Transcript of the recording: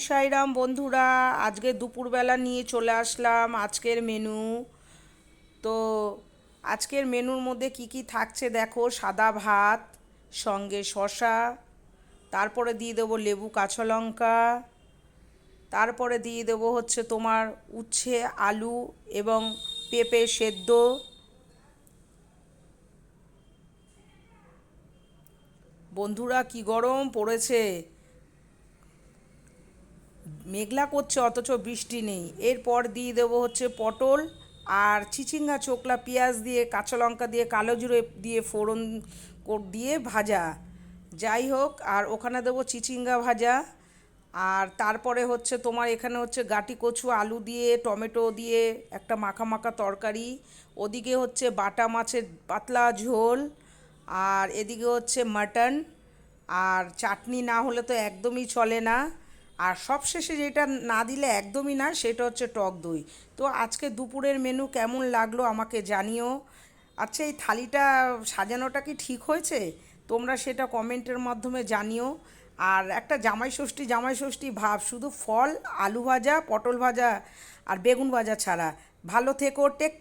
সাইরাম বন্ধুরা, আজকে দুপুরবেলা নিয়ে চলে আসলাম আজকের মেনু। তো আজকের মেনুর মধ্যে কি কি থাকছে দেখো। সাদা ভাত, সঙ্গে শসা, তারপরে দিয়ে দেবো লেবু কাঁচা লঙ্কা, তারপরে দিয়ে দেবো হচ্ছে তোমার উচ্ছে আলু এবং পেঁপে সেদ্ধ। বন্ধুরা কি গরম পড়েছে, মেঘলা করছে অথচ বৃষ্টি নেই। এরপর দিয়ে দেবো হচ্ছে পটল আর চিচিঙ্গা চোকলা পেঁয়াজ দিয়ে কাঁচা লঙ্কা দিয়ে কালো জিরে দিয়ে ফোড়ন দিয়ে ভাজা। যাই হোক, আর ওখানে দেবো চিচিঙ্গা ভাজা। আর তারপরে হচ্ছে তোমার এখানে হচ্ছে গাটি কচু আলু দিয়ে টমেটো দিয়ে একটা মাখা মাখা তরকারি। ওদিকে হচ্ছে বাটা মাছের পাতলা ঝোল, আর এদিকে হচ্ছে মাটন। আর চাটনি না হলে তো একদমই চলে না। আর সবশেষে যেটা না দিলে একদমই না, সেটা হচ্ছে টক দই। তো আজকে দুপুরের মেনু কেমন লাগলো আমাকে জানিও। আচ্ছা, এই থালিটা সাজানোটা কি ঠিক হয়েছে? তোমরা সেটা কমেন্টের মাধ্যমে জানিও। আর একটা জামাই ষষ্ঠী জামাই ষষ্ঠী ভাব, শুধু ফল, আলু ভাজা, পটল ভাজা আর বেগুন ভাজা ছাড়া। ভালো থেকো, টেক